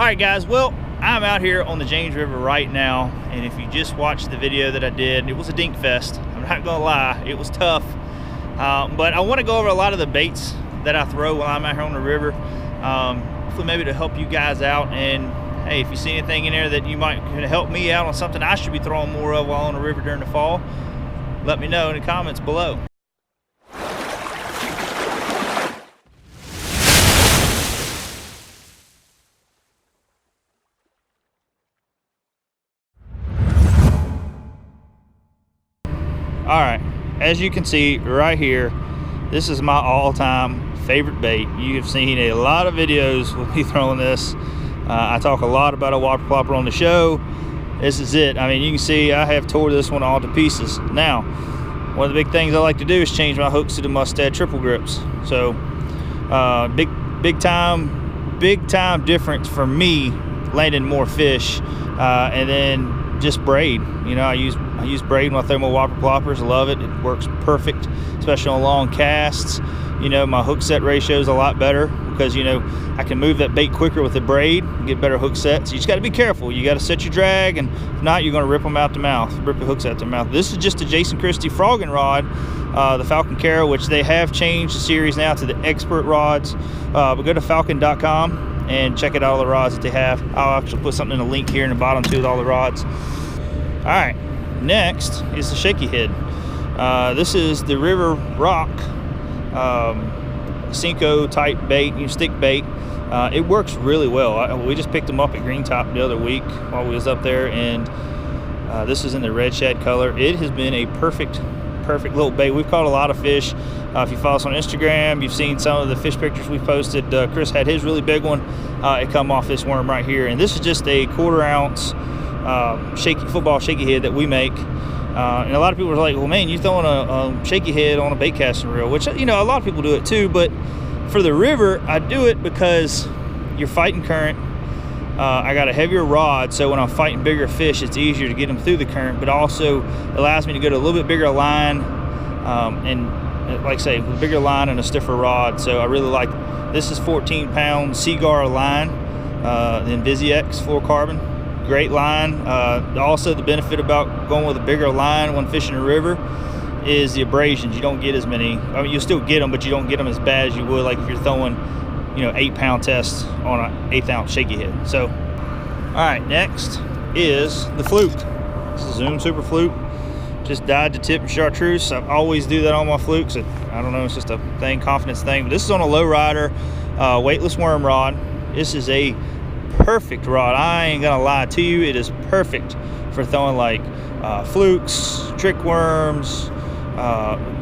right, guys, well, I'm out here on the James River right now, and if you just watched the video that I did, it was a dink fest. I'm not gonna lie, it was tough. But I want to go over a lot of the baits that I throw while I'm out here on the river. Hopefully maybe to help you guys out, and hey, if you see anything in there that you might help me out on something I should be throwing more of while on the river during the fall, let me know in the comments below. All right, as you can see right here, this is my all-time favorite bait. You have seen a lot of videos with me throwing this. I talk a lot about a water plopper on the show. This is it. I mean, you can see I have tore this one all to pieces. Now, one of the big things I like to do is change my hooks to the Mustad triple grips. So big time difference for me landing more fish, and then just braid. You know, I use braid when I throw my whopper ploppers. I love it. It works perfect, especially on long casts. You know, my hook set ratio is a lot better because, you know, I can move that bait quicker with the braid and get better hook sets. You just got to be careful. You got to set your drag, and if not, you're going to rip them out the mouth, rip the hooks out the mouth. This is just a Jason Christie frogging rod, the Falcon Carol, which they have changed the series now to the expert rods. But go to falcon.com and check out all the rods that they have. I'll actually put something in a link here in the bottom too with all the rods. All right, next is the Shaky Head. This is the River Rock Cinco type bait, stick bait. It works really well. We just picked them up at Green Top the other week while we was up there, and this is in the red shad color. It has been a perfect little bait. We've caught a lot of fish. If you follow us on Instagram, you've seen some of the fish pictures we posted. Chris had his really big one. It come off this worm right here, and this is just a 1/4 ounce football shaky head that we make. And a lot of people are like, well, man, you're throwing a shaky head on a bait casting reel, which, you know, a lot of people do it too. But for the river, I do it because you're fighting current. I got a heavier rod, so when I'm fighting bigger fish, it's easier to get them through the current, but also allows me to go to a little bit bigger line, and like I say, with a bigger line and a stiffer rod. So I really like, this is 14-pound Seagar line, the Invisiex fluorocarbon. Great line. Also, the benefit about going with a bigger line when fishing the river is the abrasions. You don't get as many. I mean, you still get them, but you don't get them as bad as you would like if you're throwing, you know, 8-pound tests on an 1/8 ounce shaky head. So, all right, next is the Flute. This is Zoom Super Flute. Just dyed the tip in chartreuse. I always do that on my flukes. I don't know, it's just a thing, confidence thing. But this is on a low rider, weightless worm rod. This is a perfect rod. I ain't gonna lie to you, it is perfect for throwing like flukes, trick worms,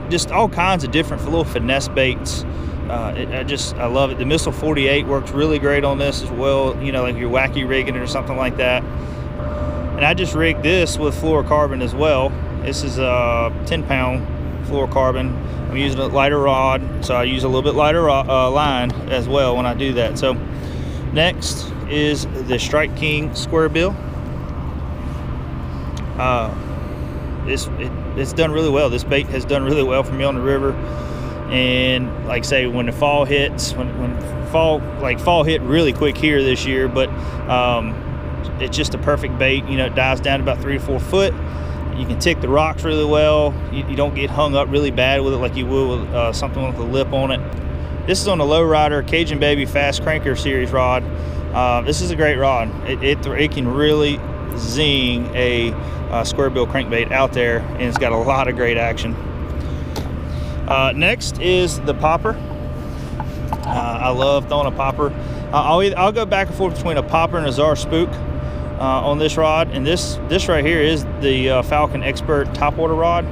just all kinds of different little finesse baits. I love it. The Missile 48 works really great on this as well, you know, like you're wacky rigging it or something like that. And I just rigged this with fluorocarbon as well. This is a 10-pound fluorocarbon. I'm using a lighter rod, so I use a little bit lighter line as well when I do that. So next is the Strike King square bill. It's done really well. This bait has done really well for me on the river. And like I say, when the fall hits, when fall hit really quick here this year, but it's just a perfect bait. You know, it dives down to about 3 to 4 foot. You can tick the rocks really well. You don't get hung up really bad with it like you would with something with a lip on it. This is on the Low Rider Cajun Baby Fast Cranker series rod. This is a great rod. It can really zing a square bill crankbait out there, and it's got a lot of great action. Next is the popper. I love throwing a popper. I'll go back and forth between a popper and a Czar spook on this rod, and this right here is the Falcon Expert topwater rod.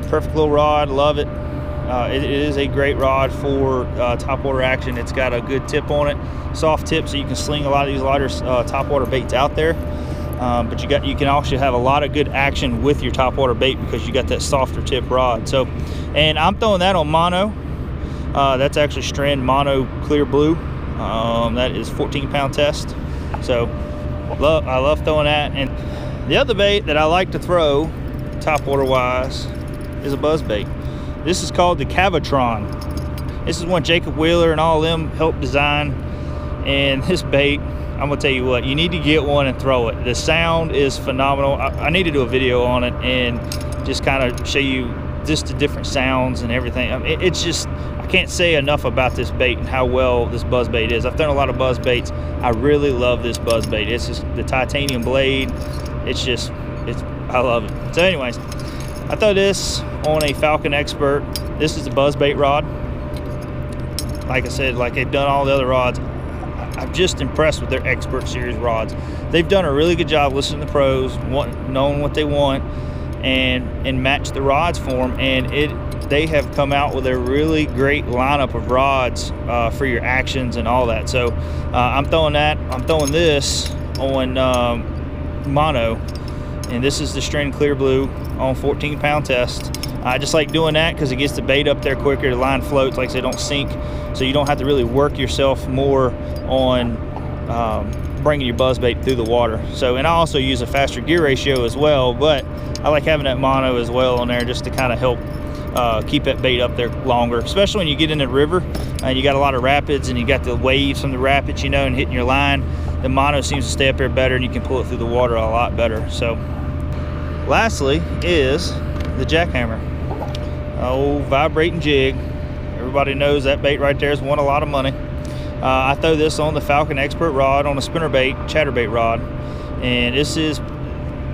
Perfect little rod, love it. It is a great rod for topwater action. It's got a good tip on it, soft tip, so you can sling a lot of these lighter topwater baits out there. But you can also have a lot of good action with your topwater bait because you got that softer tip rod. So, and I'm throwing that on mono. That's actually Strand Mono Clear Blue. That is 14-pound test. So I love throwing that. And the other bait that I like to throw topwater wise is a buzzbait. This is called the Cavatron. This is one Jacob Wheeler and all of them helped design, And this bait, I'm gonna tell you what, you need to get one and throw it. The sound is phenomenal. I need to do a video on it and just kind of show you just the different sounds and everything. I mean, it's just, I can't say enough about this bait and how well this buzzbait is. I've done a lot of buzzbaits. I really love this buzzbait. It's just the titanium blade. I love it. So anyways, I throw this on a Falcon Expert. This is a buzzbait rod. Like I said, like they've done all the other rods, I'm just impressed with their Expert Series rods. They've done a really good job listening to the pros, knowing what they want, and match the rods for them. And they have come out with a really great lineup of rods for your actions and all that. So I'm throwing this on mono, and this is the String Clear Blue on 14-pound test. I just like doing that because it gets the bait up there quicker. The line floats, like I said, don't sink, so you don't have to really work yourself more on bringing your buzzbait through the water. So, and I also use a faster gear ratio as well, but I like having that mono as well on there just to kind of help keep that bait up there longer, especially when you get in the river and you got a lot of rapids and you got the waves from the rapids, you know, and hitting your line. The mono seems to stay up there better and you can pull it through the water a lot better. So lastly is the Jackhammer. Oh, vibrating jig. Everybody knows that bait right there has won a lot of money. I throw this on the Falcon Expert rod on a spinnerbait, chatterbait rod. And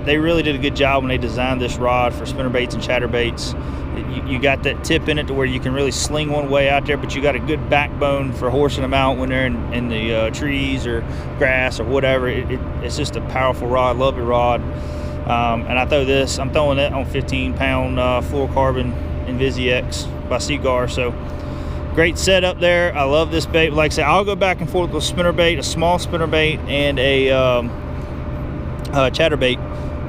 they really did a good job when they designed this rod for spinnerbaits and chatterbaits. You got that tip in it to where you can really sling one way out there, but you got a good backbone for horsing them out when they're in the trees or grass or whatever. It's just a powerful rod, love your rod. And I throw this, I'm throwing it on 15-pound fluorocarbon InvisiX by Seagar. So great setup there. I love this bait. Like I said, I'll go back and forth with a spinnerbait, a small spinnerbait, and a chatterbait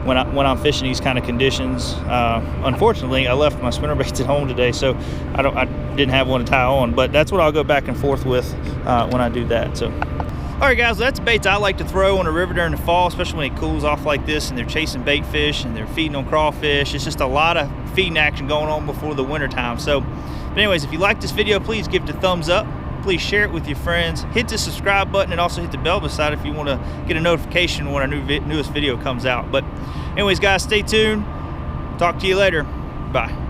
when I'm fishing these kind of conditions. Unfortunately, I left my spinnerbaits at home today, so I didn't have one to tie on, but that's what I'll go back and forth with when I do that. So all right, guys, that's baits I like to throw on the river during the fall, especially when it cools off like this and they're chasing bait fish and they're feeding on crawfish. It's just a lot of feeding action going on before the winter time. So, but anyways, if you like this video, please give it a thumbs up. Please share it with your friends. Hit the subscribe button and also hit the bell beside it if you want to get a notification when our newest video comes out. But anyways, guys, stay tuned. Talk to you later. Bye.